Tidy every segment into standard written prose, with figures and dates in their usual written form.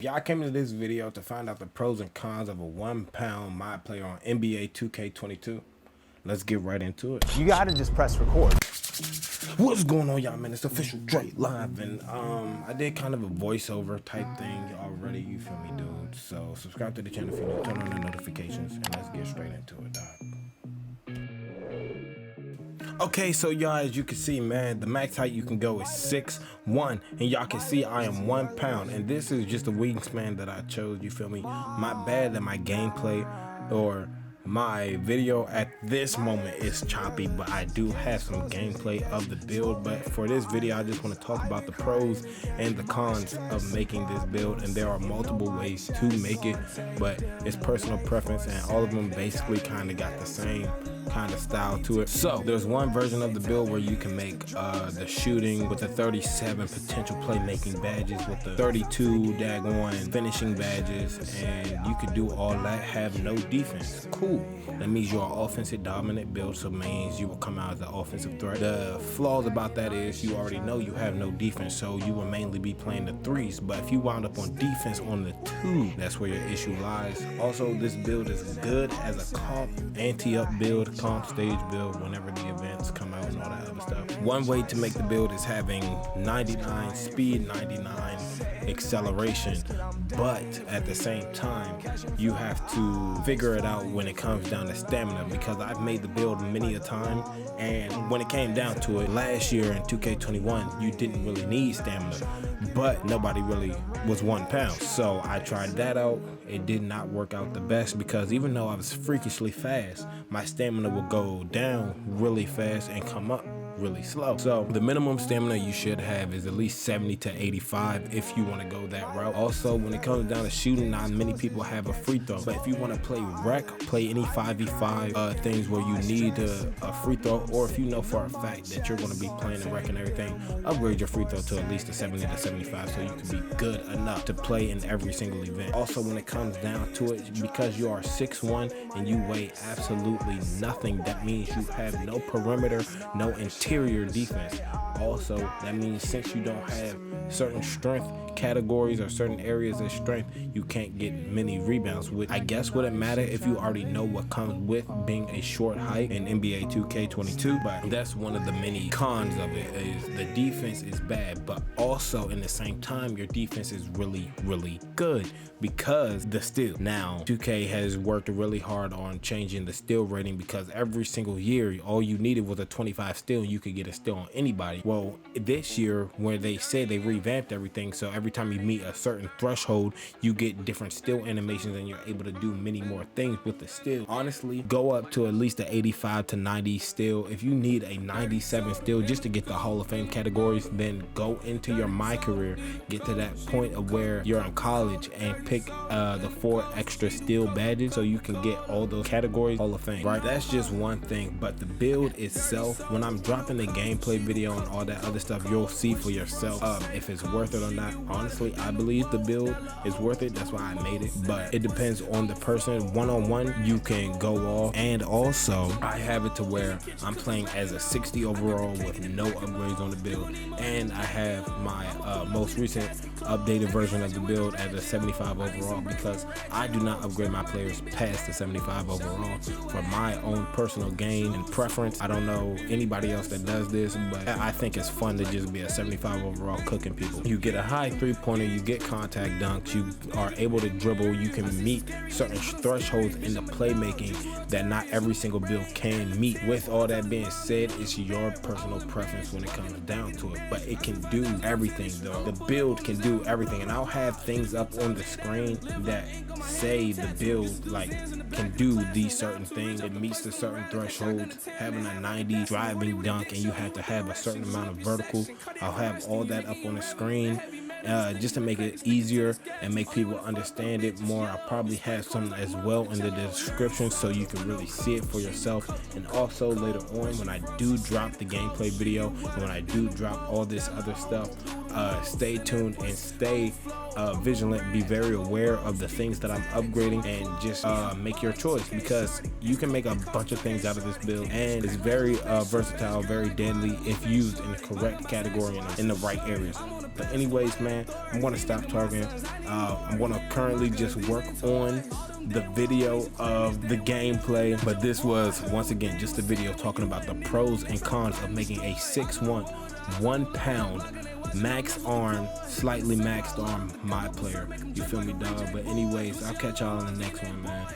Y'all came to this video to find out the pros and cons of a £1 myplayer on NBA 2K22. Let's get right into it. You gotta just press record. What's going on, y'all, man? It's OfficialDreLive, and I did kind of a voiceover type thing already, you feel me, dude? So subscribe to the channel if you know, turn on the notifications, and let's get straight into it, dog. Okay, so y'all, as you can see, man, the max height you can go is 6'1", and y'all can see I am £1, and this is just a wingspan that I chose, you feel me? My bad that my gameplay or my video at this moment is choppy, but I do have some gameplay of the build. But for this video, I just want to talk about the pros and the cons of making this build, and there are multiple ways to make it, but it's personal preference, and all of them basically kind of got the same kind of style to it. So there's one version of the build where you can make the shooting with the 37 potential playmaking badges, with the 32 daggone finishing badges, and you could do all that, have no defense. Cool. That means you're an offensive dominant build, so means you will come out as an offensive threat. The flaws about that is you already know you have no defense, so you will mainly be playing the threes. But if you wound up on defense on the two, that's where your issue lies. Also, this build is good as a comp, anti-up build, comp stage build whenever the events come out and all that other stuff. One way to make the build is having 99 speed, 99 acceleration, but at the same time you have to figure it out when it comes down to stamina, because I've made the build many a time, and when it came down to it last year in 2K21, you didn't really need stamina, but nobody really was £1, so I tried that out. It did not work out the best, because even though I was freakishly fast, my stamina will go down really fast and come up really slow. So the minimum stamina you should have is at least 70 to 85 if you want to go that route. Also, when it comes down to shooting, not many people have a free throw, but if you want to play rec, play any 5v5 things where you need a free throw, or if you know for a fact that you're going to be playing the rec and everything, upgrade your free throw to at least a 70 to 75 so you can be good enough to play in every single event. Also, when it comes down to it, because you are 6'1" and you weigh absolutely nothing, that means you have no perimeter, no interior defense. Also, that means since you don't have certain strength categories or certain areas of strength, you can't get many rebounds, which I guess wouldn't matter if you already know what comes with being a short height in NBA 2K22, but that's one of the many cons of it, is the defense is bad, but also in the same time your defense is really good because the steal. Now 2K has worked really hard on changing the steal rating, because every single year all you needed was a 25 steal and you could get a steal on anybody. Well, this year, where they said they revamped everything, so every time you meet a certain threshold you get different steal animations and you're able to do many more things with the steal. Honestly, go up to at least a 85 to 90 steal. If you need a 97 steal just to get the Hall of Fame categories, then go into your my career, get to that point of where you're in college, and pick the 4 extra steal badges so you can get all those categories Hall of Fame, right? That's just one thing, but the build itself, when I'm dropping the gameplay video and all that other stuff, you'll see for yourself if it's worth it or not. Honestly, I believe the build is worth it, that's why I made it, but it depends on the person. One-on-one you can go off, and also I have it to where I'm playing as a 60 overall with no upgrades on the build, and I have my most recent updated version of the build as a 75 overall, because I do not upgrade my players past the 75 overall for my own personal gain and preference. I don't know anybody else that does this, but I think it's fun to just be a 75 overall cooking people. You get a high three-pointer, you get contact dunks, you are able to dribble, you can meet certain thresholds in the playmaking that not every single build can meet. With all that being said, it's your personal preference when it comes down to it, but it can do everything though. The build can do everything, and I'll have things up on the screen that say the build like can do these certain things. It meets the certain thresholds, having a 90 driving dunk, and you have to have a certain amount of vertical. I'll have all that up on the screen just to make it easier and make people understand it more. I'll probably have some as well in the description so you can really see it for yourself. And also later on, when I do drop the gameplay video and when I do drop all this other stuff, stay tuned and stay vigilant, be very aware of the things that I'm upgrading, and just make your choice, because you can make a bunch of things out of this build, and it's very versatile, very deadly if used in the correct category and in the right areas. But anyways, man, I'm gonna stop talking. I'm gonna currently just work on the video of the gameplay, but this was once again just a video talking about the pros and cons of making a 6'1", 1 pound max arm, slightly maxed arm myplayer. You feel me, dog? But anyways, I'll catch y'all in the next one, man.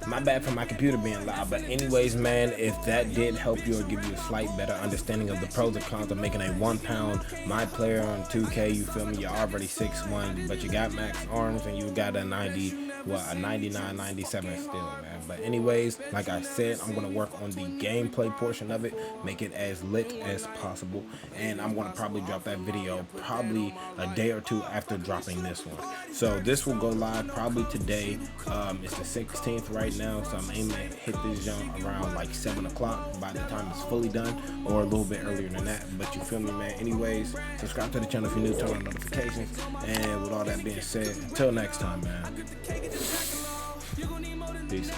My bad for my computer being loud, but anyways, man, if that did help you or give you a slight better understanding of the pros and cons of making a 1 pound myplayer on 2K, you feel me? You're already 6'1", but you got max arms and you got a 99, 97 still, man. But anyways, like I said, I'm gonna work on the gameplay portion of it, make it as lit as possible, and I'm gonna probably drop that video probably a day or two after dropping this one. So this will go live probably today. It's the 16th right now, so I'm aiming to hit this jump around like 7 o'clock by the time it's fully done, or a little bit earlier than that. But you feel me, man? Anyways, subscribe to the channel if you're new, turn on notifications, and with all that being said, until next time, man. Peace.